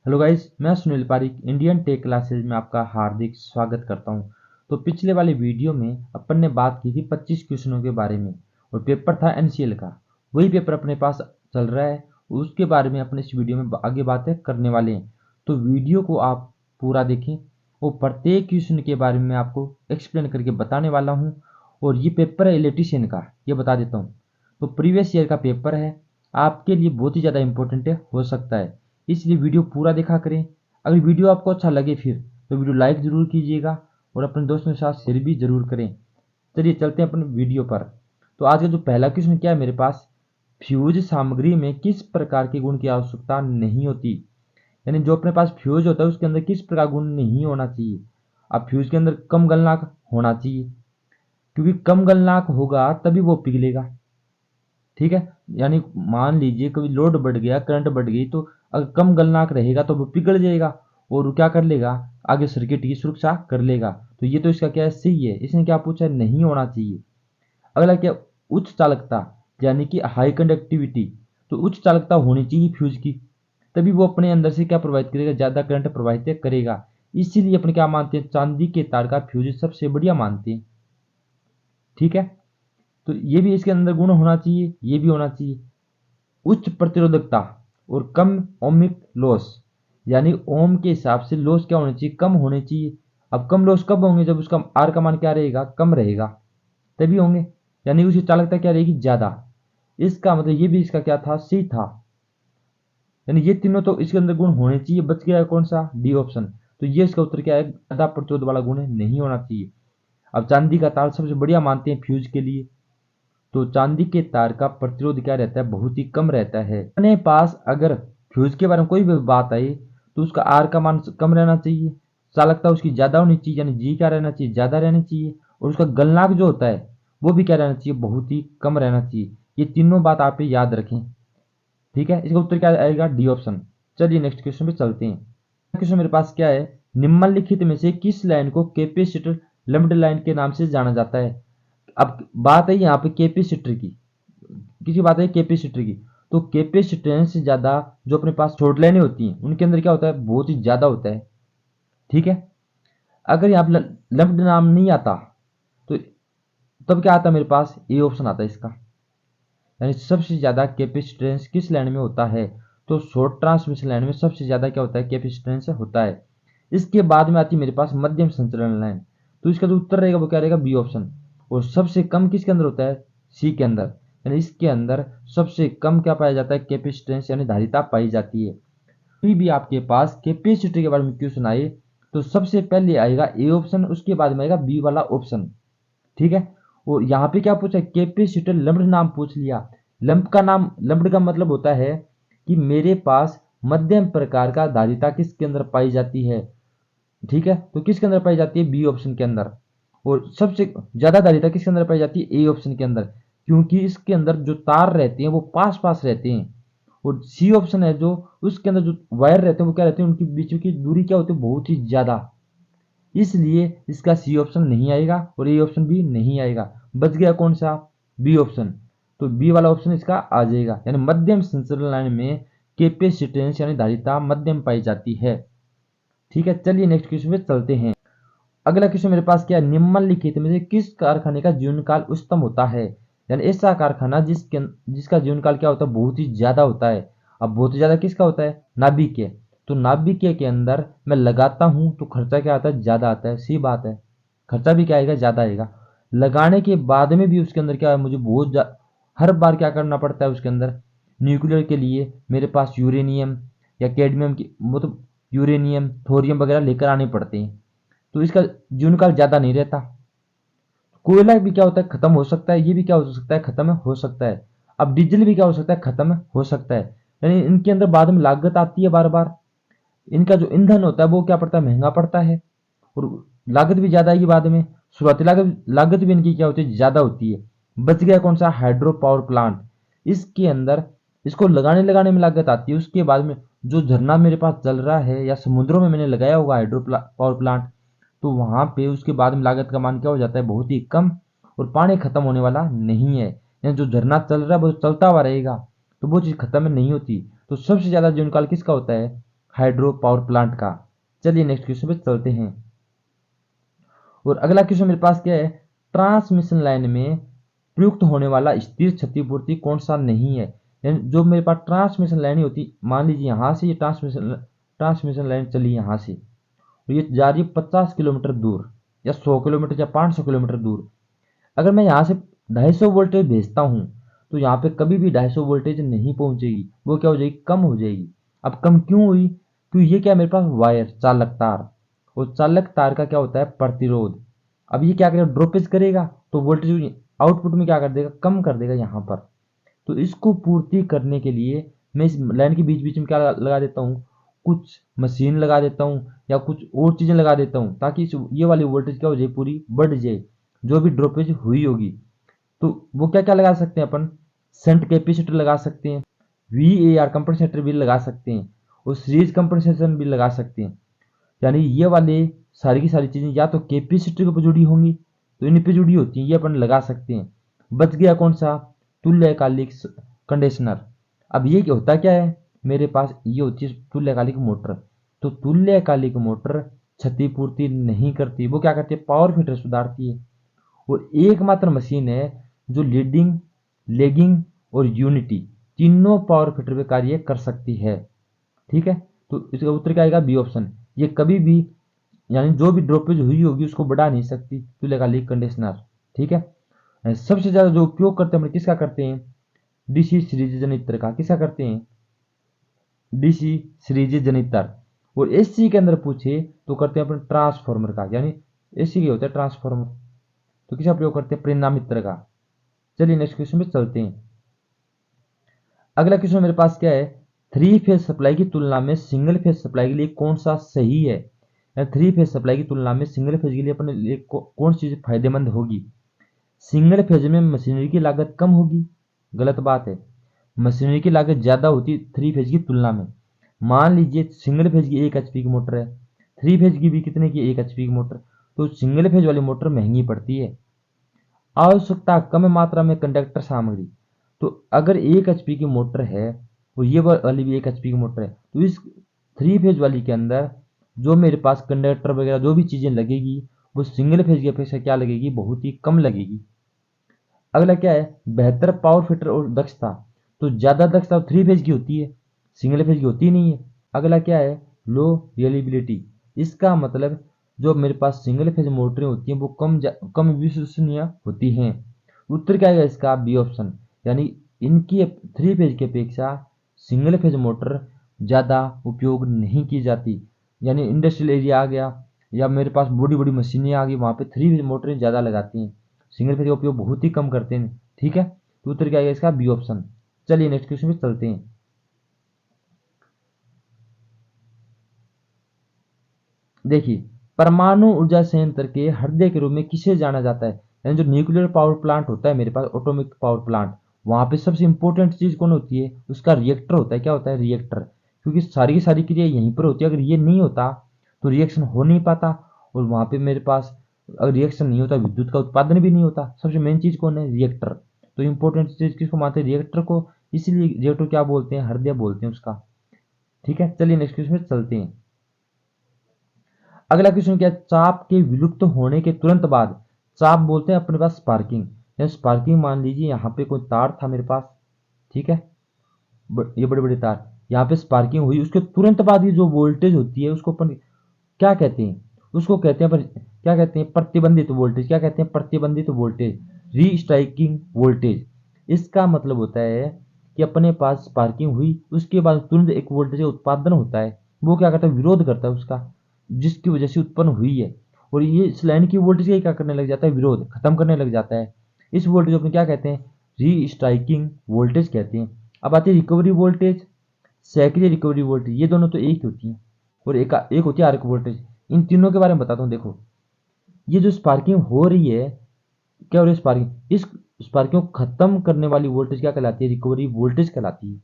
Hello guys, मैं Sunil Pareek Indian Tech Classes में आपका हार्दिक स्वागत करता हूं। तो पिछले वाले वीडियो में अपन ने बात की थी 25 क्वेश्चनों के बारे में और पेपर था एनसीएल का। वही पेपर अपने पास चल रहा है, उसके बारे में अपने इस वीडियो में आगे बातें करने वाले हैं। तो वीडियो को आप पूरा देखें और प्रत्येक क्वेश्चन के बारे में आपको एक्सप्लेन करके बताने वाला हूँ। और ये पेपर है इलेक्ट्रीशियन का, ये बता देता हूँ। तो प्रीवियस ईयर का पेपर है, आपके लिए बहुत ही ज़्यादा इंपॉर्टेंट हो सकता है, इसलिए वीडियो पूरा देखा करें। अगर वीडियो आपको अच्छा लगे फिर तो वीडियो लाइक जरूर कीजिएगा और अपने दोस्तों के साथ शेयर भी जरूर करें। चलिए चलते हैं अपने वीडियो पर। तो आज का जो पहला क्वेश्चन क्या है मेरे पास, फ्यूज सामग्री में किस प्रकार के गुण की आवश्यकता नहीं होती। यानी जो अपने पास फ्यूज होता है उसके अंदर किस प्रकार गुण नहीं होना चाहिए। अब फ्यूज के अंदर कम गलनांक होना चाहिए, क्योंकि कम गलनांक होगा तभी वो पिघलेगा। ठीक है, यानी मान लीजिए कभी लोड बढ़ गया, करंट बढ़ गई, तो अगर कम गलनांक रहेगा तो वो पिघल जाएगा और वो क्या कर लेगा, आगे सर्किट की सुरक्षा कर लेगा। तो ये तो इसका क्या है, सही है। इसने क्या पूछा, नहीं होना चाहिए। अगला क्या, उच्च चालकता यानी कि हाई कंडक्टिविटी। तो उच्च चालकता होनी चाहिए फ्यूज की, तभी वो अपने अंदर से क्या प्रवाहित करेगा, ज्यादा करंट प्रवाहित करेगा। इसीलिए अपन क्या मानते हैं, चांदी के तार का फ्यूज सबसे बढ़िया मानते हैं। ठीक है, तो ये भी इसके अंदर गुण होना चाहिए, ये भी होना चाहिए। उच्च प्रतिरोधकता और कम ओमिक लॉस, यानी ओम के हिसाब से लॉस क्या होने चाहिए, कम होने चाहिए। अब कम लॉस कब होंगे, जब उसका आर का मान क्या रहेगा, कम रहेगा, तभी होंगे। यानी उसकी चालकता क्या रहेगी, ज्यादा। इसका मतलब ये भी इसका क्या था, सही था। यानी ये तीनों तो इसके अंदर गुण होने चाहिए। बच गया कौन सा, डी ऑप्शन। तो ये इसका उत्तर क्या है, ज्यादा प्रतिरोध वाला गुण नहीं होना चाहिए। अब चांदी का तार सबसे बढ़िया मानते हैं फ्यूज के लिए, तो चांदी के तार का प्रतिरोध क्या रहता है, बहुत ही कम रहता है। अपने पास अगर फ्यूज के बारे में कोई भी बात आई तो उसका आर का मान कम रहना चाहिए, चालकता उसकी ज्यादा होनी चाहिए, यानी जी क्या रहना चाहिए, ज्यादा रहनी चाहिए, और उसका गलनांक जो होता है वो भी क्या रहना चाहिए, बहुत ही कम रहना चाहिए। ये तीनों बात आप याद रखें। ठीक है, इसका उत्तर क्या आएगा, डी ऑप्शन। चलिए नेक्स्ट क्वेश्चन पे चलते हैं। क्वेश्चन मेरे पास क्या है, निम्नलिखित में से किस लाइन को कैपेसिटर लंप्ड लाइन के नाम से जाना जाता है। अब बात है यहाँ पे कैपेसिटर की, किसी बात है कैपेसिटर की। तो कैपेसिटेंस से ज्यादा जो अपने पास शॉर्ट लाइनें होती हैं उनके अंदर क्या होता है, बहुत ही ज्यादा होता है। ठीक है, अगर यहाँ पे लंप्ड नाम नहीं आता तो तब क्या आता है मेरे पास, ए ऑप्शन आता है इसका। यानी सबसे ज्यादा कैपेसिटेंस किस लाइन में होता है, तो शॉर्ट ट्रांसमिशन लाइन में सबसे ज्यादा क्या होता है, कैपेसिटेंस होता है। इसके बाद में आती है मेरे पास मध्यम संचरण लाइन। तो इसका जो उत्तर रहेगा वो क्या रहेगा, बी ऑप्शन। और सबसे कम किसके अंदर होता है, सी के अंदर। यानी इसके अंदर सबसे कम क्या पाया जाता है, कैपेसिटेंस यानी धारिता पाई जाती है। कोई भी आपके पास कैपेसिटी के बारे में क्वेश्चन आए तो सबसे पहले आएगा ए ऑप्शन, उसके बाद में आएगा बी वाला ऑप्शन। ठीक है, और यहाँ पे क्या पूछा, कैपेसिटर लंप्ड नाम पूछ लिया। लंप का नाम, लंप्ड का मतलब होता है कि मेरे पास मध्यम प्रकार का धारिता किसके अंदर पाई जाती है। ठीक है, तो किसके अंदर पाई जाती है, बी ऑप्शन के अंदर। और सबसे ज्यादा धारिता किसके अंदर पाई जाती है, ए ऑप्शन के अंदर, क्योंकि इसके अंदर जो तार रहते हैं वो पास पास रहते हैं। और सी ऑप्शन है जो, उसके अंदर जो वायर रहते हैं वो क्या रहते हैं, उनकी बीच की दूरी क्या होती है, बहुत ही ज्यादा। इसलिए इसका सी ऑप्शन नहीं आएगा और ए ऑप्शन भी नहीं आएगा। बच गया कौन सा, बी ऑप्शन। तो बी वाला ऑप्शन इसका आ जाएगा। यानी मध्यम संचरण लाइन में कैपेसिटेंस यानी धारिता मध्यम पाई जाती है। ठीक है, चलिए नेक्स्ट क्वेश्चन पे चलते हैं। अगला क्वेश्चन मेरे पास क्या है, निम्नलिखित में से किस कारखाने का जीवन काल उच्चतम होता है। यानी ऐसा कारखाना जिसका जीवन काल क्या होता है, बहुत ही ज्यादा होता है। अब बहुत ही ज्यादा किसका होता है, नाभिकीय। तो नाभिकीय के अंदर मैं लगाता हूं तो खर्चा क्या आता है, ज्यादा आता है, सी बात है। खर्चा भी क्या आएगा, ज्यादा आएगा। लगाने के बाद में भी उसके अंदर क्या है, मुझे हर बार क्या करना पड़ता है उसके अंदर। न्यूक्लियर के लिए मेरे पास यूरेनियम या कैडमियम की, मतलब यूरेनियम थोरियम वगैरह लेकर आने पड़ते हैं। तो इसका जीवन काल ज्यादा नहीं रहता। कोयला भी क्या होता है, खत्म हो सकता है, ये भी क्या हो सकता है, खत्म हो सकता है। अब डीजल भी क्या हो सकता है, खत्म हो सकता है। यानी इनके अंदर बाद में लागत आती है बार बार। इनका जो ईंधन होता है वो क्या पड़ता है, महंगा पड़ता है, और लागत भी ज्यादा आएगी बाद में। शुरुआती लागत लागत भी इनकी क्या होती है, ज्यादा होती है। बच गया कौन सा, हाइड्रो पावर प्लांट। इसके अंदर इसको लगाने लगाने में लागत आती है। उसके बाद में जो झरना मेरे पास चल रहा है या समुद्रों में मैंने लगाया होगा पावर प्लांट, तो वहां पे उसके बाद में लागत का मान क्या हो जाता है, बहुत ही कम, और पानी खत्म होने वाला नहीं है। यानी जो झरना चल रहा है वो चलता हुआ रहेगा, तो वो चीज खत्म नहीं होती। तो सबसे ज्यादा जीवन काल किसका होता है, हाइड्रो पावर प्लांट का। चलिए नेक्स्ट क्वेश्चन पे चलते हैं। और अगला क्वेश्चन मेरे पास क्या है, ट्रांसमिशन लाइन में प्रयुक्त होने वाला स्थिर क्षतिपूर्ति कौन सा नहीं है। यानी जो मेरे पास ट्रांसमिशन लाइन होती, मान लीजिए यहाँ से ये ट्रांसमिशन लाइन चली यहाँ से, और ये जा रही है 50 किलोमीटर दूर या 100 किलोमीटर या 500 किलोमीटर दूर। अगर मैं यहाँ से 250 वोल्टेज भेजता हूँ तो यहाँ पे कभी भी 250 वोल्टेज नहीं पहुंचेगी, वो क्या हो जाएगी, कम हो जाएगी। अब कम क्यों हुई, क्योंकि ये क्या है मेरे पास वायर, चालक तार, और चालक तार का क्या होता है, प्रतिरोध। अब ये क्या करेगा, ड्रॉपेज करेगा तो वोल्टेज आउटपुट में क्या कर देगा, कम कर देगा यहाँ पर। तो इसको पूर्ति करने के लिए मैं इस लाइन के बीच बीच में क्या लगा देता हूँ, कुछ मशीन लगा देता हूँ या कुछ और चीजें लगा देता हूँ, ताकि ये वाली वोल्टेज क्या हो जाए, पूरी बढ़ जाए, जो भी ड्रॉपेज हुई होगी। तो वो क्या क्या लगा सकते हैं अपन, शंट कैपेसिटर लगा सकते हैं, VAR कंपनसेटर भी लगा सकते हैं, और सीरीज कंपनसेशन भी लगा सकते हैं। यानी ये वाले सारी की सारी चीजें या तो कैपेसिटर पे जुड़ी होंगी, तो इन पे जुड़ी होती हैं, ये अपन लगा सकते हैं। बच गया कौन सा, तुल्यकालिक कंडीशनर। अब ये क्या होता क्या है, मेरे पास ये होती है तुल्यकालिक मोटर। तो तुल्यकालिक मोटर क्षतिपूर्ति नहीं करती, वो क्या करती है, पावर फैक्टर सुधारती है। और एकमात्र मशीन है जो लीडिंग, लेगिंग और यूनिटी तीनों पावर फैक्टर पे कार्य कर सकती है। ठीक है, तो इसका उत्तर क्या आएगा, बी ऑप्शन। ये कभी भी, यानी जो भी ड्रॉपेज हुई होगी उसको बढ़ा नहीं सकती तुल्यकालिक कंडीशनर। ठीक है, सबसे ज्यादा जो उपयोग करते हैं हम किसका करते हैं, डीसी सीरीज जनित्र का। किसका करते हैं, डीसी सीरीज जनित्र। और एससी के अंदर पूछे तो करते हैं अपन ट्रांसफार्मर का, यानी एससी के होता है ट्रांसफार्मर, तो किसका प्रयोग करते हैं, परिणामित्र का। चलिए नेक्स्ट क्वेश्चन पे चलते हैं। अगला क्वेश्चन मेरे पास क्या है, 3 फेज सप्लाई की तुलना में सिंगल फेज सप्लाई के लिए कौन सा सही है। 3 फेज सप्लाई की तुलना में सिंगल फेज के लिए अपने लिए कौन सी चीज फायदेमंद होगी। सिंगल फेज में मशीनरी की लागत कम होगी, गलत बात है। मशीनरी की लागत ज्यादा होती 3 फेज की तुलना में। मान लीजिए सिंगल फेज की 1 HP की मोटर है, 3 फेज की भी कितने की, 1 HP की मोटर, तो सिंगल फेज वाली मोटर महंगी पड़ती है। आवश्यकता कम मात्रा में कंडक्टर सामग्री। तो अगर 1 HP की मोटर है और ये वाली भी 1 HP की मोटर है, तो इस 3 फेज वाली के अंदर जो मेरे पास कंडक्टर वगैरह जो भी चीजें लगेगी वो सिंगल फेज की अपेक्षा क्या लगेगी, बहुत ही कम लगेगी। अगला क्या है, बेहतर पावर फैक्टर और दक्षता। तो ज्यादा दक्षता 3 फेज की होती है, सिंगल फेज की होती नहीं है। अगला क्या है, लो रिलायबिलिटी। इसका मतलब जो मेरे पास सिंगल फेज मोटरें होती हैं वो कम विश्वसनीय होती हैं। उत्तर क्या है इसका, बी ऑप्शन। यानी इनकी 3 फेज की अपेक्षा सिंगल फेज मोटर ज़्यादा उपयोग नहीं की जाती। यानी इंडस्ट्रियल एरिया आ गया या मेरे पास बड़ी बड़ी मशीनें आ गई, वहाँ पे 3 फेज मोटरें ज़्यादा लगाती हैं, सिंगल फेज का उपयोग बहुत ही कम करते हैं। ठीक है, तो उत्तर क्या है इसका, बी ऑप्शन। चलिए नेक्स्ट क्वेश्चन पे चलते हैं। देखिए, परमाणु ऊर्जा संयंत्र के हृदय के रूप में किसे जाना जाता है। यानी जो न्यूक्लियर पावर प्लांट होता है मेरे पास, ऑटोमिक पावर प्लांट, वहां पे सबसे इंपॉर्टेंट चीज कौन होती है, उसका रिएक्टर होता है। क्या होता है, रिएक्टर। क्योंकि सारी की सारी क्रिया यहीं पर होती है, अगर ये नहीं होता तो रिएक्शन हो नहीं पाता, और वहां पे मेरे पास अगर रिएक्शन नहीं होता विद्युत का उत्पादन भी नहीं होता। सबसे मेन चीज कौन है, रिएक्टर। तो इंपॉर्टेंट चीज किसको मानते हैं, रिएक्टर को। इसीलिए रिएक्टर क्या बोलते हैं, हृदय बोलते हैं उसका। ठीक है, चलिए नेक्स्ट क्वेश्चन पे चलते हैं। अगला क्वेश्चन क्या है, चाप के विलुप्त होने के तुरंत बाद, चाप बोलते हैं अपने पास स्पार्किंग। या स्पार्किंग मान लीजिए यहाँ पे कोई तार था मेरे पास, ठीक है, ये बड़े बड़े तार, यहाँ पे स्पार्किंग हुई, उसके तुरंत बाद ये जो वोल्टेज होती है उसको अपन क्या कहते हैं, उसको कहते हैं क्या कहते हैं, प्रतिबंधित वोल्टेज। क्या कहते हैं, प्रतिबंधित वोल्टेज, री स्ट्राइकिंग वोल्टेज। इसका मतलब होता है कि अपने पास स्पार्किंग हुई, उसके बाद तुरंत एक वोल्टेज का उत्पादन होता है, वो क्या करता है, विरोध करता है उसका, जिसकी वजह से उत्पन्न हुई है। और ये इस लाइन की वोल्टेज का क्या करने लग जाता है, विरोध खत्म करने लग जाता है। इस वोल्टेज को अपने क्या कहते हैं, री स्ट्राइकिंग वोल्टेज कहते हैं। अब आती है recovery voltage, secondary recovery voltage, ये दोनों तो एक ही होती हैं। और एक होती है आर्क वोल्टेज। इन तीनों के बारे में बताता हूँ। देखो, ये जो स्पार्किंग हो रही है, क्या हो रही है स्पार्किंग, इस स्पार्किंग को खत्म करने वाली वोल्टेज क्या कहलाती है, रिकवरी वोल्टेज कहलाती है,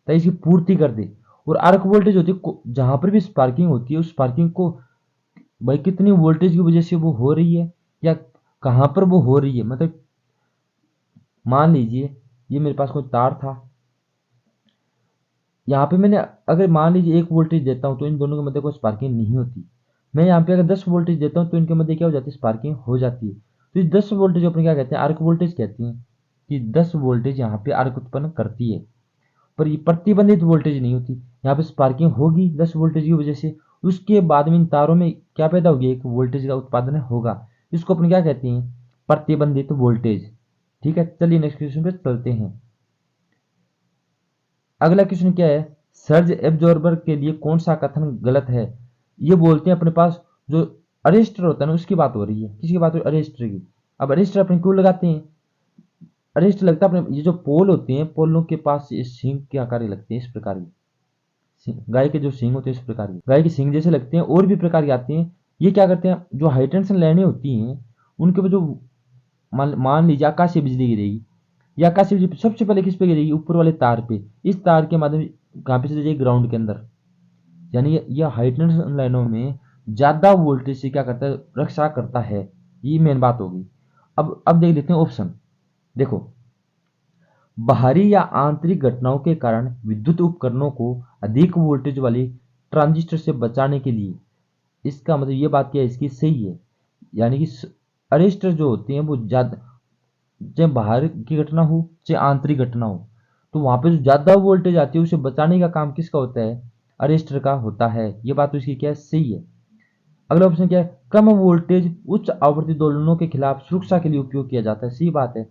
ताकि इसकी पूर्ति कर दे। और आर्क वोल्टेज होती है जहां पर भी स्पार्किंग होती है, उस स्पार्किंग को भाई कितनी वोल्टेज की वजह से वो हो रही है या कहां पर वो हो रही है। मतलब मान लीजिए ये मेरे पास कोई तार था, यहाँ पे मैंने अगर मान लीजिए 1 वोल्टेज देता हूँ तो इन दोनों के मध्य कोई स्पार्किंग नहीं होती। मैं यहाँ पे अगर 10 वोल्टेज देता हूँ तो इनके मध्य क्या हो जाती है, स्पार्किंग हो जाती है। तो इस 10 वोल्टेज अपने क्या कहते हैं, आर्क वोल्टेज कहती हैं कि 10 वोल्टेज यहाँ पे आर्क उत्पन्न करती है। पर ये प्रतिबंधित वोल्टेज नहीं होती, यहाँ पे स्पार्किंग होगी 10 वोल्टेज की वजह से। उसके बाद में इन तारों में क्या पैदा होगी, एक वोल्टेज का उत्पादन होगा। इसको अपने क्या कहते हैं, प्रतिबंधित वोल्टेज। ठीक है, चलिए नेक्स्ट क्वेश्चन पे चलते हैं। अगला क्वेश्चन क्या है, सर्ज एब्जॉर्बर के लिए कौन सा कथन गलत है। ये बोलते हैं अपने पास जो अरेस्टर होता है ना, उसकी बात हो रही है। किसकी बात हो रही है, अरेस्टर की। अब अरेस्टर अपने क्यों लगाते हैं, अरेस्टर लगता है अपने, ये जो पोल होते हैं, पोलों के पास ये सींग के आकार के लगते हैं, इस प्रकार के गाय के जो सींग होते हैं इस प्रकार के, गाय के सींग जैसे लगते हैं। और भी प्रकार के आते हैं। ये क्या करते हैं, जो हाई टेंशन लाइनें होती हैं उनके ऊपर जो मान लीजिए आकाशीय बिजली गिरेगी, या आकाशीय बिजली सबसे पहले किस पे गिरेगी, ऊपर वाले तार पे। इस तार के माध्यम से कहाँ पे चली जाएगी, ग्राउंड के अंदर। यानी यह हाई टेंशन लाइनों में ज्यादा वोल्टेज से क्या करता है, रक्षा करता है। ये मेन बात होगी। अब देख लेते हैं ऑप्शन। देखो, बाहरी या आंतरिक घटनाओं के कारण विद्युत उपकरणों को अधिक वोल्टेज वाली ट्रांजिस्टर से बचाने के लिए, इसका मतलब ये बात क्या है, इसकी सही है। यानी कि अरेस्टर जो होते हैं वो ज्यादा, चाहे बाहर की घटना हो चाहे आंतरिक घटना हो, तो वहां पे जो ज्यादा वोल्टेज आती है उसे बचाने का काम किसका होता है, अरेस्टर का होता है। ये बात तो इसकी क्या है, सही है। अगला ऑप्शन क्या है, कम वोल्टेज उच्च आवृत्ति दोलनों के खिलाफ सुरक्षा के लिए उपयोग किया जाता है। सही बात है।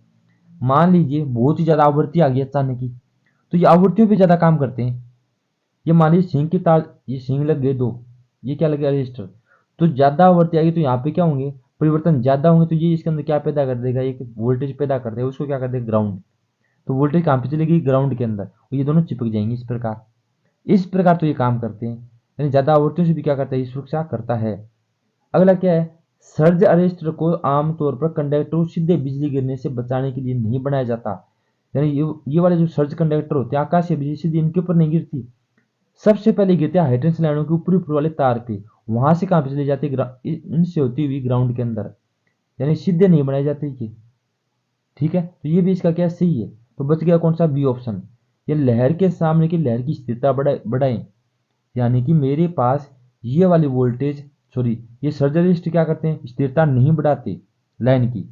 मान लीजिए बहुत ही ज्यादा आवृत्ति आ गई अचानक की, तो ये आवृत्तियों पे ज्यादा काम करते हैं। ये मान लीजिए सिंक की तार, ये सिंक लग गए 2, ये क्या लग गया, रजिस्टर। तो ज्यादा आवृत्ति आएगी तो यहाँ पे क्या होंगे, परिवर्तन ज्यादा होंगे। तो ये इसके अंदर क्या पैदा कर देगा, एक वोल्टेज पैदा कर देगा, उसको क्या कर देगा, ग्राउंड। तो वोल्टेज कहाँ पे चलेगी, ग्राउंड के अंदर, और ये दोनों चिपक जाएंगे इस प्रकार तो ये काम करते हैं। यानी ज्यादा आवृत्तियों से भी क्या करता है, ये सुरक्षा करता है। अगला क्या है, सर्ज अरेस्टर को आमतौर पर कंडक्टर को सीधे बिजली गिरने से बचाने के लिए नहीं बनाया जाता। यानी ये वाले जो सर्ज कंडक्टर होते हैं, आकाशीय बिजली सीधे इनके ऊपर नहीं गिरती, सबसे पहले गिरते हैं हाई टेंशन लाइनों के ऊपरी ऊपर वाले तार पे। वहां से कहां पे चले जाते हैं, इनसे होती हुई ग्राउंड के अंदर। यानी सीधे नहीं बनाए जाते ये। ठीक है, तो ये भी इसका क्या सही है। तो बच गया कौन सा, बी ऑप्शन। ये लहर के सामने की लहर की स्थिरता बढ़ाएं। यानी कि मेरे पास ये वाली वोल्टेज, सॉरी, ये सर्जरिस्ट क्या करते हैं, स्थिरता नहीं बढ़ाते लाइन की।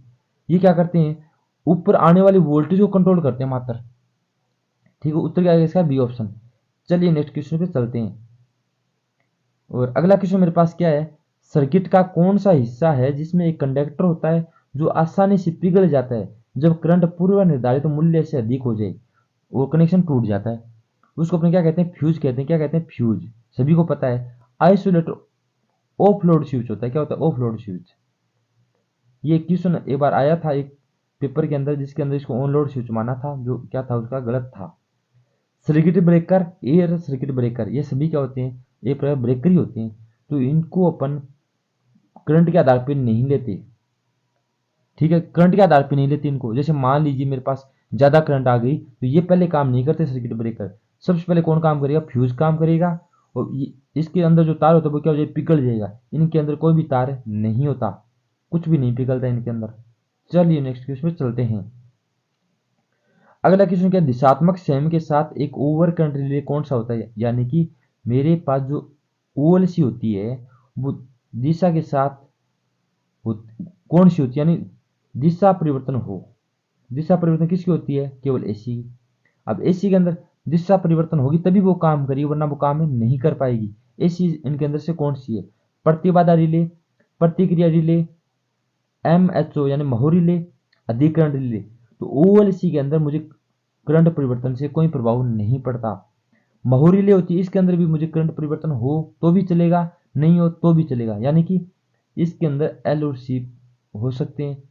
ये क्या करते हैं, ऊपर आने वाली वोल्टेज को कंट्रोल करते हैं मात्र। ठीक है, उत्तर क्या है इसका, बी ऑप्शन। चलिए नेक्स्ट क्वेश्चन पे चलते हैं। और अगला क्वेश्चन मेरे पास क्या है, सर्किट का कौन सा हिस्सा है जिसमें एक कंडक्टर होता है जो आसानी से पिघल जाता है जब करंट पूर्व निर्धारित मूल्य से अधिक हो जाए और कनेक्शन टूट जाता है। उसको अपने क्या कहते हैं, फ्यूज कहते हैं। क्या कहते हैं, फ्यूज। सभी को पता है। आइसोलेटर ऑफ लोड स्विच होता है। क्या होता है, ऑफ लोड स्विच। ये क्वेश्चन एक बार आया था एक पेपर के अंदर, जिसके अंदर इसको ऑन लोड स्विच माना था, जो क्या था उसका गलत था। Circuit breaker, air circuit breaker, ये सभी क्या होते हैं, एक प्रकार ब्रेकर ही होते हैं। तो इनको अपन करंट के आधार पर नहीं लेते। ठीक है, करंट के आधार पर नहीं लेते इनको। जैसे मान लीजिए मेरे पास ज्यादा करंट आ गई, तो ये पहले काम नहीं करते सर्किट ब्रेकर। सबसे पहले कौन काम करेगा, फ्यूज काम करेगा। और इसके अंदर जो तार होता है वो क्या हो जाएगा, पिघल जाएगा। इनके अंदर कोई भी तार नहीं होता, कुछ भी नहीं पिघलता इनके अंदर। चलिए नेक्स्ट क्वेश्चन पे चलते हैं। अगला क्वेश्चन क्या, दिशात्मक सेम के साथ एक ओवर करंट रिले कौन सा होता है। यानी कि मेरे पास जो ओएलसी होती है वो दिशा के साथ कौन सी होती है, यानी दिशा परिवर्तन हो। दिशा परिवर्तन किसकी होती है, केवल एसी की। अब एसी के अंदर दिशा परिवर्तन होगी तभी वो काम करेगी, वरना वो काम नहीं कर पाएगी। एसी इनके अंदर से कौन सी है, प्रतिबाधा रिले, प्रतिक्रिया रिले, एमएचओ यानी महो रिले, अधिकरण रिले। तो ओएलसी के अंदर मुझे करंट परिवर्तन से कोई प्रभाव नहीं पड़ता। महो रिले होती है, इसके अंदर भी मुझे करंट परिवर्तन हो तो भी चलेगा, नहीं हो तो भी चलेगा। यानी कि इसके अंदर एल और सी हो सकते हैं,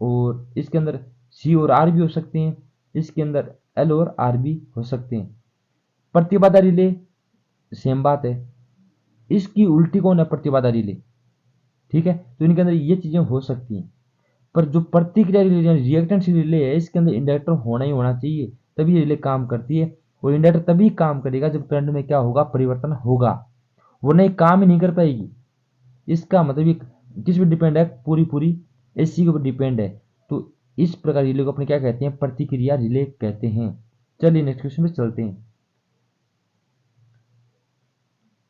और इसके अंदर सी और आर भी हो सकते हैं, इसके अंदर एल और आर भी हो सकते हैं। प्रतिबाधा रिले सेम बात है, इसकी उल्टी कौन है, प्रतिबाधा रिले। ठीक है, तो इनके अंदर ये चीजें हो सकती हैं। पर जो प्रतिक्रिया रिले रिएक्टेंस रिले है, इसके अंदर इंडक्टर होना ही होना चाहिए, तभी ये रिले काम करती है। और इंडक्टर तभी काम करेगा जब करंट में क्या होगा, परिवर्तन होगा, वरना ये काम ही नहीं कर पाएगी। इसका मतलब ये किस पे डिपेंड है, पूरी पूरी एसी के ऊपर डिपेंड है। तो इस प्रकार रिले को अपने क्या कहते हैं, प्रतिक्रिया रिले कहते हैं। चलिए नेक्स्ट क्वेश्चन पे चलते हैं।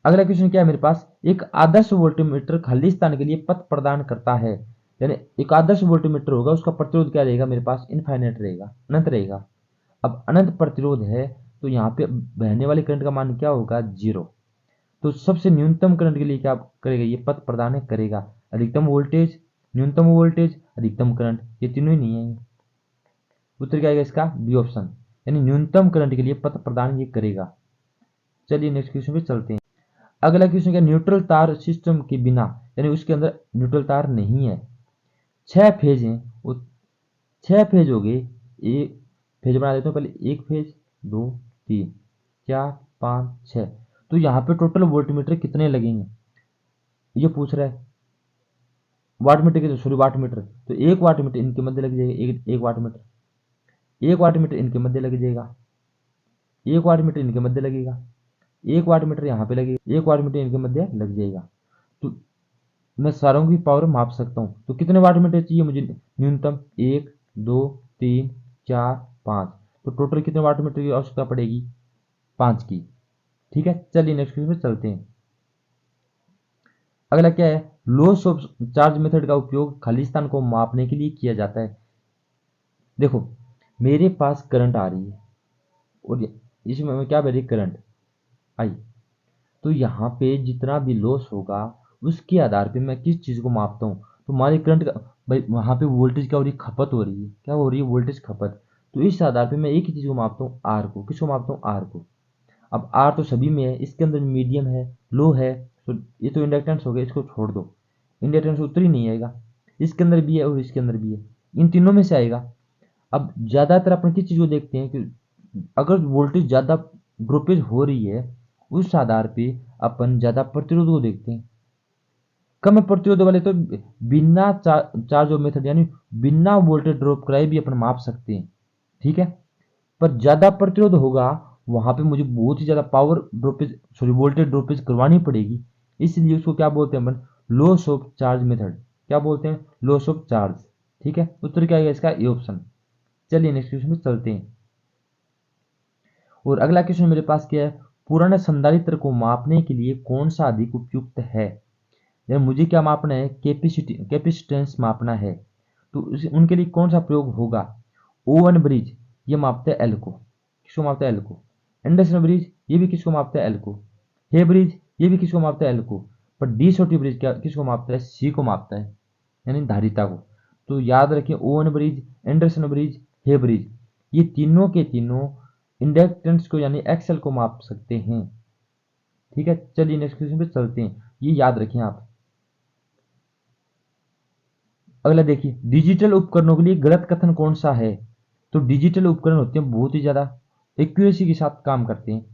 अगला क्वेश्चन क्या है मेरे पास, एक आदर्श वोल्टमीटर खाली स्थान के लिए पथ प्रदान करता है। यानी एक आदर्श वोल्टमीटर होगा, उसका प्रतिरोध क्या रहेगा मेरे पास, इनफाइनाइट रहेगा, अनंत रहेगा। अब अनंत प्रतिरोध है तो यहाँ पे बहने वाले करंट का मान क्या होगा, 0। तो सबसे न्यूनतम करंट के लिए क्या करेगा, ये पथ प्रदान करेगा। अधिकतम वोल्टेज, न्यूनतम वोल्टेज, अधिकतम करंट, ये तीनों ही नहीं है। उत्तर क्या आएगा इसका, बी ऑप्शन, यानी न्यूनतम करंट के लिए पथ प्रदान ये करेगा। चलिए नेक्स्ट क्वेश्चन पे चलते हैं। अगला क्वेश्चन क्या, न्यूट्रल तार सिस्टम के बिना, यानी उसके अंदर न्यूट्रल तार नहीं है, 6 फेज हैं, वो 6 फेज हो गए। एक फेज बना देता हूँ पहले, एक फेज, 2, 3, 4, 5, 6। तो यहाँ पे टोटल वोल्टमीटर कितने लगेंगे, ये पूछ रहा है। वाट मीटर के, सॉरी वाट मीटर, तो एक वाट मीटर इनके मध्य लग जाएगा, एक वाट मीटर, एक वाट मीटर इनके मध्य लग जाएगा, एक वाट मीटर इनके मध्य लगेगा, एक वाट मीटर यहाँ पे लगेगा, एक वाट मीटर इनके मध्य लग जाएगा। तो मैं सारों की पावर माप सकता हूँ। तो कितने वाट मीटर चाहिए मुझे न्यूनतम, 1, 2, 3, 4, 5। तो टोटल कितने वाट मीटर की आवश्यकता पड़ेगी, 5 की। ठीक है, चलिए नेक्स्ट क्वेश्चन पे चलते हैं। अगला क्या है, लॉस ऑफ चार्ज मेथड का उपयोग खाली स्थान को मापने के लिए किया जाता है। देखो मेरे पास करंट आ रही है और इसमें क्या बह रही, करंट आई। तो यहाँ पे जितना भी लॉस होगा उसके आधार पे मैं किस चीज़ को मापता हूँ, तो हमारे करंट का, भाई वहाँ पे वोल्टेज क्या हो रही है, खपत हो रही है, क्या हो रही है, वोल्टेज खपत। तो इस आधार पे मैं एक ही चीज़ को मापता हूँ, आर को। किसको मापता हूँ, आर को। अब आर तो सभी में है, इसके अंदर मीडियम है, लो है, तो ये तो इंडक्टेंस हो गया, इसको छोड़ दो, इंडक्टेंस उतर ही नहीं आएगा। इसके अंदर भी है और इसके अंदर भी है, इन तीनों में से आएगा। अब ज़्यादातर अपन किस चीज़ को देखते हैं कि अगर वोल्टेज ज़्यादा ड्रॉपेज हो रही है, उस आधार पे अपन ज़्यादा प्रतिरोध को देखते हैं। कम प्रतिरोध वाले तो बिना चार्ज ऑफ मेथड, यानी बिना वोल्टेज ड्रॉप कराए भी अपन माप सकते हैं। ठीक है, पर ज़्यादा प्रतिरोध होगा वहाँ पे मुझे बहुत ही ज़्यादा power droppage, sorry voltage droppage करवानी पड़ेगी। इसलिए उसको क्या बोलते हैं अपन, लॉस ऑफ चार्ज मेथड। क्या बोलते हैं, लॉस ऑफ चार्ज। ठीक है, उत्तर क्या आएगा इसका, ए ऑप्शन। चलिए नेक्स्ट क्वेश्चन में चलते हैं। और अगला क्वेश्चन मेरे पास क्या है, पुराने संधारित्र को मापने के लिए कौन सा अधिक उपयुक्त है। यानी मुझे क्या मापना है, कैपेसिटी, कैपेसिटेंस मापना है। तो उनके लिए कौन सा प्रयोग होगा, ओवन ब्रिज, ये मापते हैं एल को। किसको मापते हैं, एल को। एंडरसन ब्रिज, ये भी किसको मापते हैं, एल को। हे ब्रिज, ये भी किसको मापते हैं, एल को। पर डी छोटी ब्रिज क्या किसको मापता है, सी को मापता है, यानी धारिता को। तो याद रखें, ओवन ब्रिज, एंडरसन ब्रिज, हे ब्रिज, ये तीनों के तीनों इंडक्टेंस को यानी एक्सएल को माप सकते हैं। ठीक है, चलिए नेक्स्ट क्वेश्चन पे चलते हैं, ये याद रखें आप। अगला देखिए, डिजिटल उपकरणों के लिए गलत कथन कौन सा है। तो डिजिटल उपकरण होते हैं बहुत ही ज़्यादा एक्यूरेसी के साथ काम करते हैं,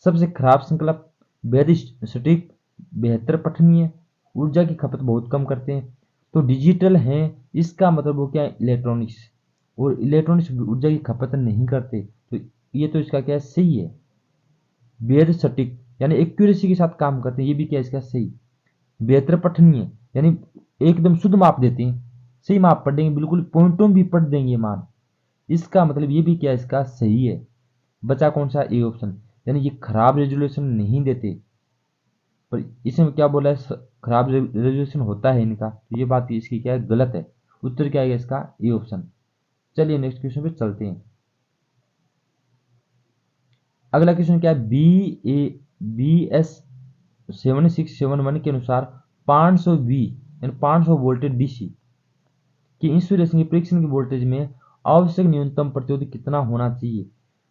सबसे खराब संकल्प, बेहद सटीक, बेहतर पठनीय, ऊर्जा की खपत बहुत कम करते हैं। तो डिजिटल हैं, इसका मतलब वो क्या है, इलेक्ट्रॉनिक्स। और इलेक्ट्रॉनिक्स ऊर्जा की खपत नहीं करते, तो ये तो इसका क्या है, सही है। बेहद सटीक यानी एक्यूरेसी के साथ काम करते हैं, ये भी क्या है इसका सही। बेहतर पठनीय यानी एकदम शुद्ध माप देते हैं, सही माप पढ़ देंगे, बिल्कुल पॉइंटों में भी पढ़ देंगे मान। इसका मतलब ये भी क्या इसका सही है। बचा कौन सा, ए ऑप्शन, यानी ये खराब रेजोल्यूशन नहीं देते। पर इसमें क्या बोला है, खराब रेजोल्यूशन होता है इनका, तो ये बात इसकी क्या है, गलत है। उत्तर क्या आएगा इसका, ए ऑप्शन। चलिए नेक्स्ट क्वेश्चन पे चलते हैं। अगला क्वेश्चन क्या है, बी एस 7671 के अनुसार 500 V यानी 500 वोल्टेज डीसी कि इंसुलेशन की परीक्षण की वोल्टेज में आवश्यक न्यूनतम प्रतिरोध कितना होना चाहिए।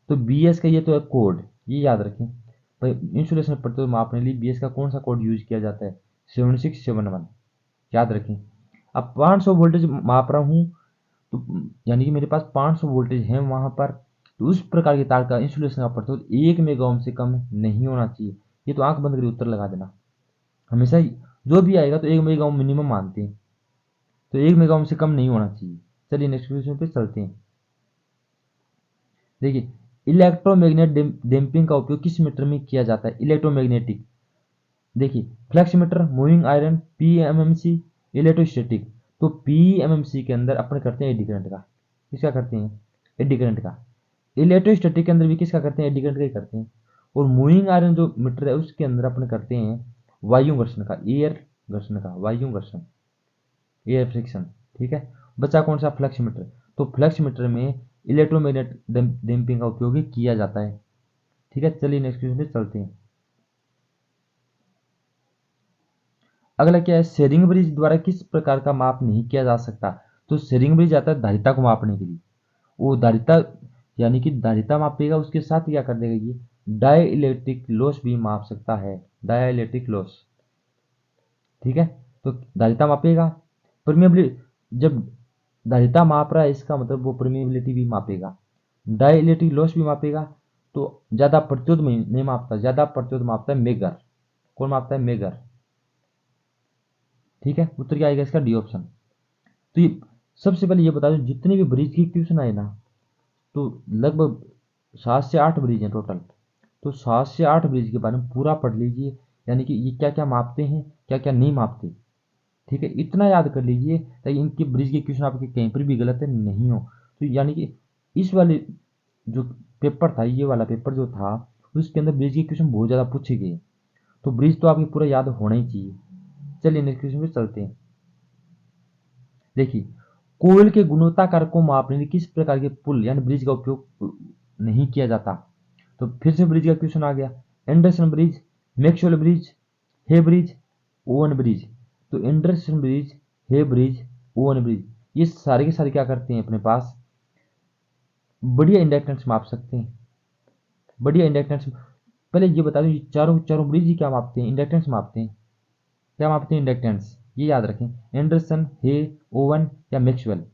तो बी एस का ये तो है कोड, ये याद रखें भाई, इंसुलेशन प्रतिरोध मापने के लिए बी एस का कौन सा कोड यूज किया जाता है, 7671, याद रखें। अब 500 वोल्टेज माप रहा हूँ, तो यानी कि मेरे पास 500 वोल्टेज है वहाँ पर, तो उस प्रकार के तार का इंसुलेशन का प्रतिरोध 1 मेगा ओम से कम नहीं होना चाहिए। ये तो आंख बंद करके उत्तर लगा देना, हमेशा जो भी आएगा तो 1 मेगा ओम मिनिमम मानते हैं, तो 1 मेगा ओम से कम नहीं होना चाहिए। चलिए नेक्स्ट क्वेश्चन पे चलते हैं। देखिए, इलेक्ट्रोमैग्नेट डैम्पिंग का उपयोग किस मीटर में किया जाता है, इलेक्ट्रोमैग्नेटिक। देखिए, flux meter, moving iron, PMMC, electrostatic. तो पीएमएमसी के अंदर अपन करते हैं एडी करंट का, किसका करते हैं, एडी करंट का। इलेक्ट्रोस्टैटिक के अंदर भी किसका करते हैं, एडी करंट का ही करते हैं। और मूविंग आयरन जो मीटर है उसके अंदर अपन करते हैं वायु घर्षण का, एयर घर्षण का, वायु घर्षण, एयर फ्रिक्शन। ठीक है, बचा कौन सा, फ्लक्स मीटर। तो फ्लक्स मीटर में इलेक्ट्रोमैग्नेट डैम्पिंग का उपयोग ही किया जाता है। ठीक है, चलिए नेक्स्ट क्वेश्चन पे चलते हैं। अगला क्या है, शेरिंग ब्रिज द्वारा किस प्रकार का माप नहीं किया जा सकता। तो शेरिंग ब्रिज आता है धारिता को मापने के लिए। वो धारिता यानी कि धारिता मापेगा, उसके साथ क्या कर देगा, ये डाई इलेक्ट्रिक लॉस भी माप सकता है, डाई इलेक्ट्रिक लॉस। ठीक है, तो धारिता मापेगा, परमेबिलिटी, जब धारिता माप रहा है इसका मतलब वो परमेबिलिटी भी मापेगा, डाई इलेक्ट्रिक लॉस भी मापेगा। तो ज्यादा प्रतिरोध में नहीं मापता, ज्यादा प्रतिरोध मापता है मेगर। कौन मापता है, मेगर। ठीक है, उत्तर क्या आएगा इसका, डी ऑप्शन। तो ये सबसे पहले ये बता दो, जितने भी ब्रिज की क्वेश्चन आए ना, तो लगभग 7 से 8 ब्रिज हैं टोटल। तो 7 से 8 ब्रिज के बारे में पूरा पढ़ लीजिए, यानी कि ये क्या क्या मापते हैं, क्या क्या नहीं मापते। ठीक है, इतना याद कर लीजिए ताकि इनके ब्रिज के क्वेश्चन आपके कहीं पर भी गलत नहीं हो। तो यानी कि इस वाले जो पेपर था, ये वाला पेपर जो था, उसके अंदर ब्रिज के क्वेश्चन बहुत ज़्यादा पूछे गए। तो ब्रिज तो आपको पूरा याद होना ही चाहिए। चलिए नेक्स्ट क्वेश्चन पे चलते हैं। देखिए, कोयल के गुणवत्ताकार को मापने के लिए किस प्रकार के पुल यानी ब्रिज का उपयोग नहीं किया जाता। तो फिर से ब्रिज का क्वेश्चन आ गया, एंडरसन ब्रिज, मैक्सवेल ब्रिज, हे ब्रिज, ओवन ब्रिज। तो एंडरसन ब्रिज, हे ब्रिज, ओवन ब्रिज, ये सारे के सारे क्या करते हैं, अपने पास बढ़िया इंडक्टेंस माप सकते हैं, बढ़िया इंडक्टेंस। पहले ये बता दो, ये चारों चारों ब्रिज ही क्या मापते हैं, इंडक्टेंस मापते हैं। क्या मापते हैं, इंडक्टेंस। ये याद रखें, एंडरसन, हे, ओवन या मैक्सवेल।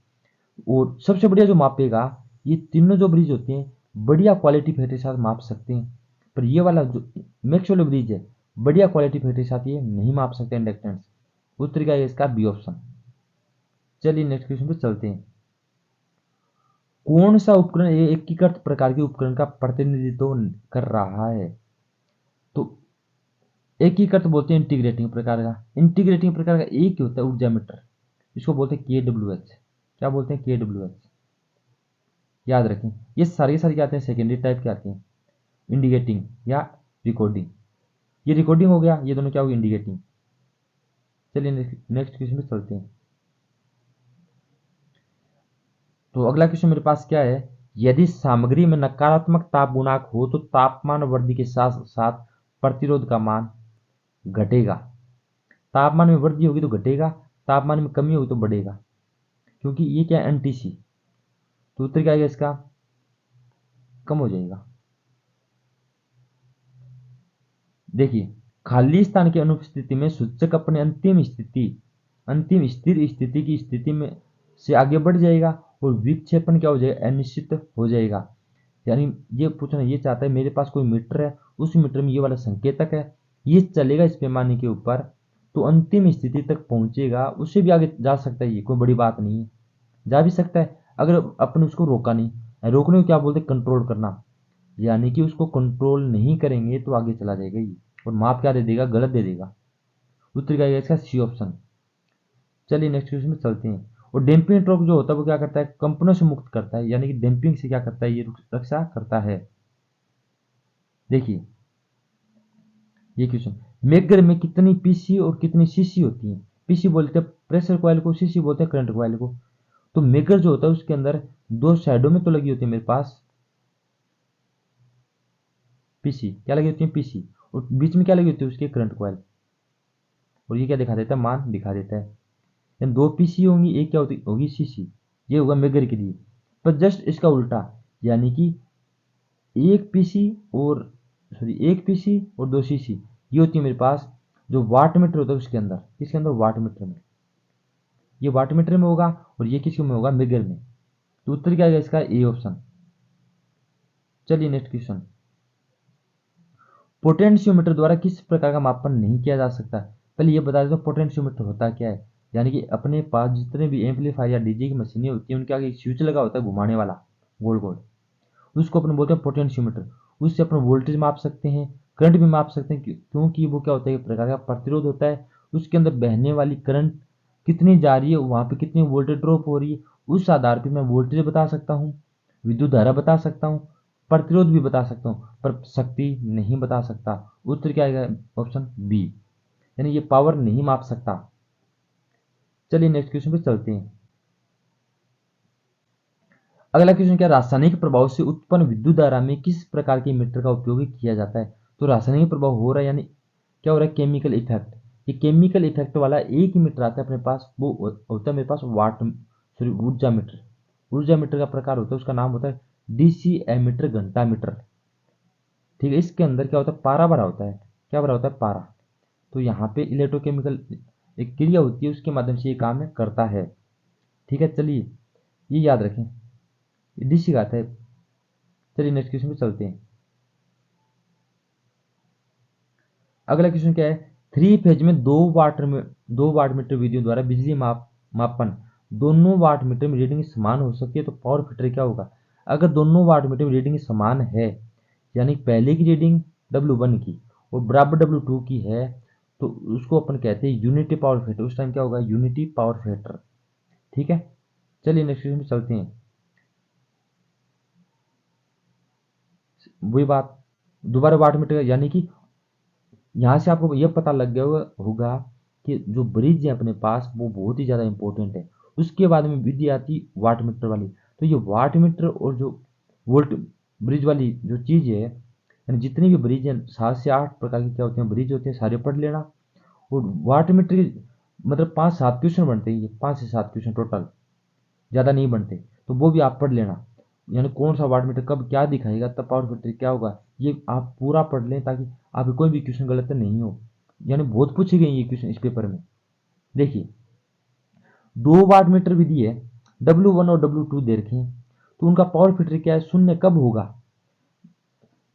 और सबसे बढ़िया जो मापेगा, ये तीनों जो ब्रिज होते हैं बढ़िया क्वालिटी फैक्ट्री के साथ माप सकते हैं, पर ये वाला जो मैक्सवेल ब्रिज है बढ़िया क्वालिटी फैक्ट्री के साथ ये नहीं माप सकते इंडक्टेंस। उत्तर क्या है इसका, बी ऑप्शन। चलिए नेक्स्ट क्वेश्चन पे चलते हैं। कौन सा उपकरण एकीकृत प्रकार के उपकरण का प्रतिनिधित्व कर रहा है। तो एकीकृत बोलते हैं इंटीग्रेटिंग प्रकार का, इंटीग्रेटिंग प्रकार का एक ही होता है ऊर्जा मीटर, इसको बोलते हैं KWH। क्या बोलते हैं, KWH। याद रखें, ये सारे सारे क्या आते हैं, सेकेंडरी टाइप के आते हैं, इंडिकेटिंग या रिकॉर्डिंग। ये रिकॉर्डिंग हो गया, ये दोनों क्या हो गया, इंडिकेटिंग। चलिए नेक्स्ट क्वेश्चन पे चलते हैं। तो अगला क्वेश्चन मेरे पास क्या है, यदि सामग्री में नकारात्मक ताप गुणांक हो तो तापमान वृद्धि के साथ साथ प्रतिरोध का मान घटेगा। तापमान में वृद्धि होगी तो घटेगा, तापमान में कमी होगी तो बढ़ेगा, क्योंकि ये क्या है, NTC। तो उत्तर क्या आएगा इसका, कम हो जाएगा। देखिए, खाली स्थान की अनुपस्थिति में सूचक अपने अंतिम स्थिर स्थिति की स्थिति में से आगे बढ़ जाएगा और विक्षेपण क्या हो जाएगा, अनिश्चित हो जाएगा। यानी ये पूछना ये चाहता है, मेरे पास कोई मीटर है, उस मीटर में ये वाला संकेतक है, ये चलेगा इस पैमाने के ऊपर तो अंतिम स्थिति तक पहुंचेगा, उससे भी आगे जा सकता है, ये कोई बड़ी बात नहीं है, जा भी सकता है अगर अपन उसको रोका नहीं। रोकने को क्या बोलते हैं, कंट्रोल करना। यानी कि उसको कंट्रोल नहीं करेंगे तो आगे चला जाएगा ये, और माप क्या दे देगा, गलत दे देगा। उत्तर क्या है इसका, सी ऑप्शन। चलिए नेक्स्ट क्वेश्चन में चलते हैं। और डैम्पिंग टॉर्क जो होता है वो क्या करता है, कंपनों से मुक्त करता है, यानी कि डैम्पिंग से क्या करता है, ये रक्षा करता है। देखिए ये क्वेश्चन, मेगर में कितनी पीसी और कितनी सीसी होती है। पीसी बोलते हैं प्रेशर कॉइल को, सीसी बोलते हैं करंट कॉइल को। तो मेगर जो होता है उसके अंदर दो साइडों में तो लगी होती है मेरे पास पीसी, क्या लगी होती है, पीसी, और बीच में क्या लगी होती है उसके, करंट कॉइल। और ये क्या दिखा देता है, मान दिखा देता है। यानी दो पीसी होंगी, एक क्या होती होगी, सीसी। ये होगा मेगर के लिए। पर जस्ट इसका उल्टा, यानी कि एक पीसी और एक पीसी और दो सीसी, ये होती है मेरे पास जो वाट मीटर होता है उसके अंदर, किसके अंदर, वाट मीटर में। ये वाट मीटर में होगा और ये किसके में होगा, मेगर में। तो उत्तर क्या आएगा इसका, ए ऑप्शन। चलिए नेक्स्ट क्वेश्चन, पोटेंशियोमीटर द्वारा किस प्रकार का मापन नहीं किया जा सकता। पहले ये बता देता हूँ पोटेंशियोमीटर होता क्या है। यानी कि अपने पास जितने भी एम्पलीफायर या डीजे की मशीनें होती हैं उनके आगे एक स्विच लगा होता है घुमाने वाला, गोल गोल, उसको अपन बोलते हैं पोटेंशियोमीटर। उससे अपन वोल्टेज माप सकते हैं, करंट भी माप सकते हैं, क्योंकि वो क्या होता है, एक प्रकार का प्रतिरोध होता है। उसके अंदर बहने वाली करंट कितनी जा रही है, वहाँ पे कितनी वोल्टेज ड्रॉप हो रही है, उस आधार पर मैं वोल्टेज बता सकता हूँ, विद्युत धारा बता सकता हूँ, प्रतिरोध भी बता सकता हूँ, पर शक्ति नहीं बता सकता। उत्तर क्या आएगा? ऑप्शन बी, यानी ये पावर नहीं माप सकता। चलिए नेक्स्ट क्वेश्चन पे चलते हैं। अगला क्वेश्चन क्या? रासायनिक प्रभाव से उत्पन्न विद्युत धारा में किस प्रकार के मीटर का उपयोग किया जाता है? तो रासायनिक प्रभाव हो रहा है, यानी क्या हो रहा है? Chemical effect. ये केमिकल इफेक्ट वाला एक ही मीटर आता है अपने पास, वो होता है मेरे पास वाट सॉरी ऊर्जा मीटर। ऊर्जा मीटर का प्रकार होता है, उसका नाम होता है डीसी एमीटर घंटा मीटर। ठीक है, इसके अंदर क्या होता है? पारा भरा होता है। क्या भरा होता है? पारा। तो यहाँ पे इलेक्ट्रोकेमिकल एक क्रिया होती है, उसके माध्यम से ये काम करता है। ठीक है, चलिए ये याद रखें, डीसी का आता है। चलिए नेक्स्ट क्वेश्चन पे चलते हैं। अगला क्वेश्चन क्या है? थ्री फेज में 2 वाट मीटर विधियों द्वारा बिजली मापन दोनों वाट मीटर में रीडिंग समान हो सकती है, तो पावर फैक्टर क्या होगा? अगर दोनों वाट मीटर में रीडिंग समान है, यानी पहले की रीडिंग W1 की और बराबर W2 की है, तो उसको अपन कहते हैं यूनिटी पावर फैक्टर। उस टाइम क्या होगा? Unity power factor. ठीक है, चलिए नेक्स्ट क्वेश्चन पे चलते हैं। वही बात, दोबारा वाट मीटर, यानी कि यहाँ से आपको यह पता लग गया होगा कि जो ब्रिज है अपने पास वो बहुत ही ज़्यादा इंपॉर्टेंट है। उसके बाद में विधि आती वाट मीटर वाली। तो ये वाट मीटर और जो वोल्ट ब्रिज वाली जो चीज़ है, यानी जितनी भी ब्रिज है 7 से 8 प्रकार के क्या होते हैं ब्रिज होते हैं, सारे पढ़ लेना। और वाट मीटर के मतलब 5-7 क्वेश्चन बनते हैं, ये 5 से 7 क्वेश्चन टोटल, ज़्यादा नहीं बनते, तो वो भी आप पढ़ लेना। यानी कौन सा वाट मीटर कब क्या दिखाएगा, तब पावर फैक्टर क्या होगा, ये आप पूरा पढ़ लें ताकि आपके कोई भी क्वेश्चन गलत नहीं हो। यानी बहुत पूछे गए ये क्वेश्चन इस पेपर में। देखिए, 2 वाट मीटर विधि है, W1 और W2 दे रखे हैं, तो उनका पावर फैक्टर क्या है? शून्य कब होगा?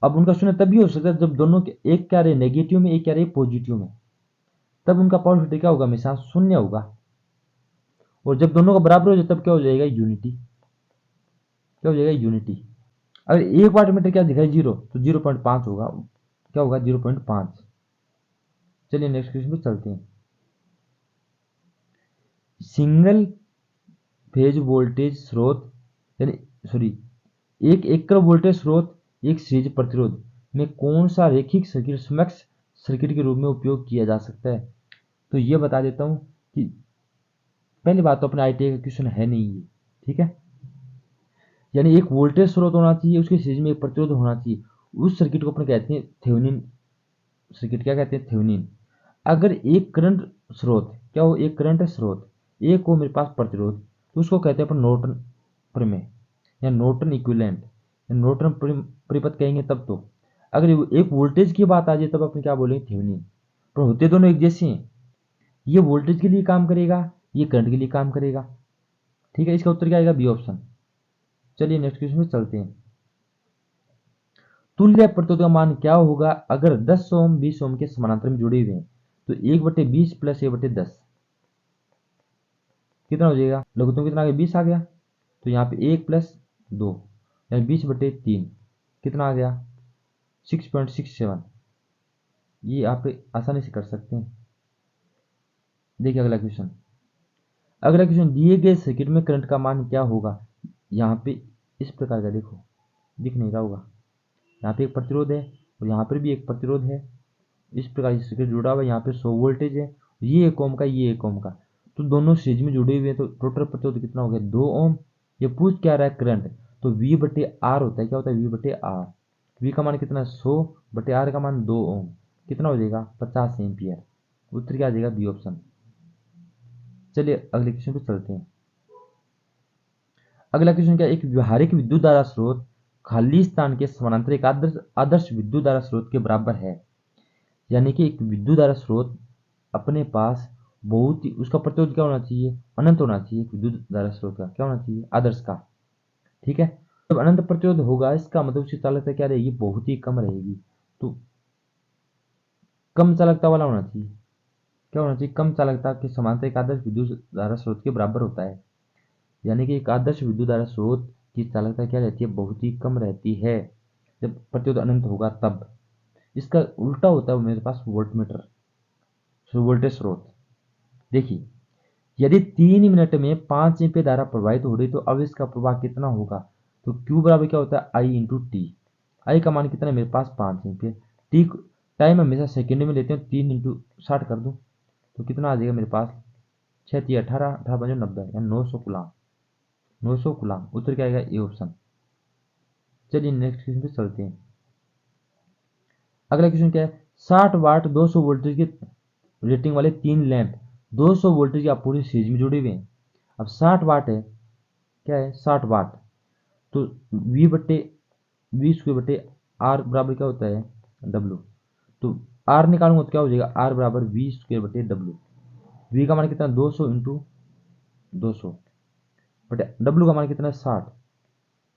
अब उनका शून्य तभी हो सकता है जब दोनों के एक क्या रहे नेगेटिव में, एक क्या रहे पॉजिटिव में, तब उनका पावर फैक्टर क्या होगा? हमेशा शून्य होगा। और जब दोनों का बराबर हो जाए तब क्या हो जाएगा? यूनिटी। क्या हो जाएगा? यूनिटी। अगर 1 वाट मीटर क्या दिखाई? 0, तो 0.5 होगा। क्या होगा? 0.5। चलिए नेक्स्ट क्वेश्चन पे चलते हैं। सिंगल फेज वोल्टेज स्रोत, यानी सॉरी एक एकल वोल्टेज स्रोत एक सीरीज प्रतिरोध में कौन सा रैखिक सर्किट समकक्ष सर्किट के रूप में उपयोग किया जा सकता है? तो ये बता देता हूं कि पहली बात तो अपने IIT का क्वेश्चन है नहीं ये। ठीक है, यानी एक वोल्टेज स्रोत होना चाहिए, उसके सीरीज में एक प्रतिरोध होना चाहिए। उस सर्किट को अपन कहते हैं थेवेनिन सर्किट। क्या कहते हैं? थेवेनिन। अगर एक करंट स्रोत क्या हो? एक करंट स्रोत, एक हो मेरे पास प्रतिरोध, तो उसको कहते हैं अपन नॉर्टन प्रमेय या नॉर्टन इक्विवेलेंट या नॉर्टन परिपथ कहेंगे तब। तो अगर एक वोल्टेज की बात आ जाए तब अपन क्या बोलेंगे? थेवेनिन। पर होते दोनों एक जैसे हैं, ये वोल्टेज के लिए काम करेगा, ये करंट के लिए काम करेगा। ठीक है, इसका उत्तर क्या आएगा? B option. चलिए नेक्स्ट क्वेश्चन में चलते हैं। तुल्य प्रतिरोध का मान क्या होगा अगर 10 ओम 20 ओम के समानांतर में जुड़े हुए हैं? तो 1/20 प्लस 1/10 कितना हो जाएगा? लघुत्तम कितना आ गया? 20 आ गया। तो यहाँ पे 1+2 यानी 20/3 कितना आ गया? 6.67। ये आप आसानी से कर सकते हैं। देखिए अगला क्वेश्चन। अगला क्वेश्चन, दिए गए सर्किट में करंट का मान क्या होगा? यहाँ पे इस प्रकार का देखो, दिख नहीं रहा होगा, यहाँ पे एक प्रतिरोध है और यहाँ पर भी एक प्रतिरोध है। इस प्रकार से सर्किट जुड़ा हुआ है। यहाँ पे 100 वोल्टेज है, ये 1 ओम का, ये 1 ओम का, तो दोनों सीरीज में जुड़े हुए हैं, तो टोटल प्रतिरोध कितना हो गया? 2 ओम। ये पूछ क्या रहा है? करंट। तो V/R होता है। क्या होता है? V/R। V का मान कितना? 100/R का मान 2 ओम, कितना हो जाएगा? 50 एम्पियर। उत्तर क्या आ जाएगा? B option. चलिए अगले क्वेश्चन पे चलते हैं। अगला क्वेश्चन क्या? एक व्यवहारिक विद्युत धारा स्रोत खाली स्थान के समानांतर एक आदर्श विद्युत धारा स्रोत के बराबर है। यानी कि एक विद्युत धारा स्रोत अपने पास बहुत ही, उसका प्रतिरोध क्या होना चाहिए? अनंत होना चाहिए। एक विद्युत धारा स्रोत का क्या होना चाहिए? आदर्श का। ठीक है, जब अनंत प्रतिरोध होगा इसका मतलब उसकी चालकता क्या रहेगी? बहुत ही कम रहेगी। तो कम चालकता वाला होना चाहिए। क्या होना चाहिए? कम चालकता के समांतर एक आदर्श विद्युत धारा स्रोत के बराबर होता है। यानी कि एक आदर्श विद्युत धारा स्रोत की चालकता क्या रहती है? बहुत ही कम रहती है जब प्रतिरोध अनंत होगा तब। इसका उल्टा होता है मेरे पास वोल्टमीटर वोल्टेज स्रोत। देखिए, यदि 3 मिनट में 5 एम्पीयर धारा प्रवाहित हो रही तो अब इसका प्रवाह कितना होगा? तो Q बराबर क्या होता है? I × T। आई का मान कितना है मेरे पास 5 है। फिर टी टाइम हमेशा सेकेंड में लेते हैं, 3 इंटू 60 कर दूँ तो कितना आ जाएगा मेरे पास, 6 3 18, 18 5 90 या 900 गुलाम, 900 गुलाम। उत्तर क्या आएगा, ए ऑप्शन। चलिए नेक्स्ट क्वेश्चन पे चलते हैं। अगला क्वेश्चन क्या है, 60 वाट 200 वोल्टेज की रेटिंग वाले 3 लैंप 200 वोल्टेज की आपूर्ति सीरीज में जुड़े हुए हैं। अब 60 वाट है, क्या है 60 वाट, तो वी स्क्वेयर बटे आर बराबर क्या होता है, डब्लू। तो आर निकालूंगा तो क्या हो जाएगा, आर बराबर वी स्क्वेयर बटे डब्लू। वी का मान कितना 200 इंटू 200 बटे डब्लू का मान कितना है 60।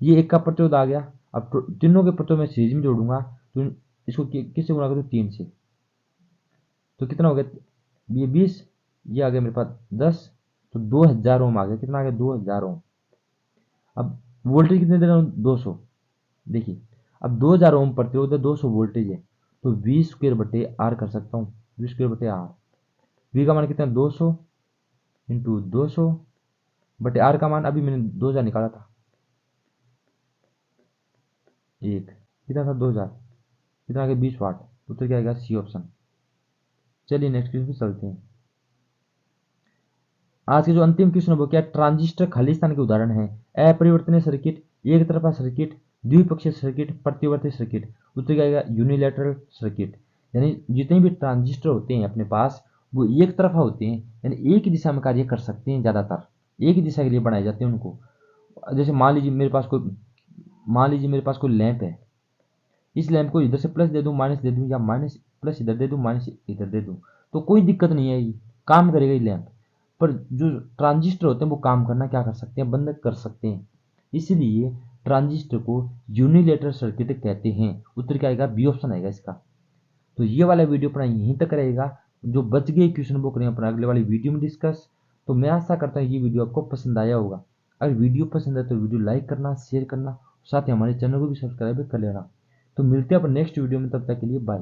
ये एक का प्रतिरोध आ गया। अब तीनों के प्रतिरोध में सीरीज में जोड़ूंगा तो इसको किससे गुणा करूँ, 3 से, तो कितना हो गया, ये 20, ये आ गया मेरे पास 10, तो 2000 ओम आ गया। कितना आ गया, 2000 ओम। अब वोल्टेज कितने दे रहा हूँ, 200। देखिए अब 2000 ओम प्रतिरोध है, 200 वोल्टेज है, तो वी स्क्वेयर बटे आर कर सकता हूँ, वी स्क्वेयर बटे आर। वी का मान कितना, 200 इंटू 200 बटे आर का मान अभी मैंने 2000 निकाला था, एक कितना था 2000, कितना आ गया 20 वाट। उत्तर क्या आएगा, सी ऑप्शन। चलिए नेक्स्ट क्वेश्चन पे चलते हैं। आज के जो अंतिम क्वेश्चन है वो क्या, ट्रांजिस्टर खालिस्तान के उदाहरण है। अपरिवर्तनीय सर्किट, एक तरफा सर्किट, द्विपक्षीय सर्किट, प्रतिवर्ती सर्किट। उत्तर क्या आएगा, यूनिलैटरल सर्किट। यानी जितने भी ट्रांजिस्टर होते हैं अपने पास वो एक तरफा होते हैं, यानी एक ही दिशा में कार्य कर सकते हैं, ज्यादातर एक ही दिशा के लिए बनाए जाते हैं उनको। जैसे मान लीजिए मेरे पास कोई लैंप है, इस लैंप को इधर से प्लस दे दूं, माइनस दे दूं, या माइनस प्लस इधर दे दूं, माइनस इधर दे दूं, तो कोई दिक्कत नहीं आएगी, काम करेगा ये लैंप। पर जो ट्रांजिस्टर होते हैं वो काम करना क्या कर सकते हैं, बंद कर सकते हैं। इसलिए ट्रांजिस्टर को यूनिलेटरल सर्किट कहते हैं। उत्तर क्या आएगा, बी ऑप्शन आएगा इसका। तो ये वाला वीडियो अपना यहीं तक रहेगा। जो बच गए क्वेश्चन वो करेंगे अपना अगले वाली वीडियो में डिस्कस। तो मैं आशा करता हूँ ये वीडियो आपको पसंद आया होगा। अगर वीडियो पसंद है तो वीडियो लाइक करना, शेयर करना, साथ ही हमारे चैनल को भी सब्सक्राइब कर लेना। तो मिलते हैं अपन नेक्स्ट वीडियो में, तब तक के लिए बाय।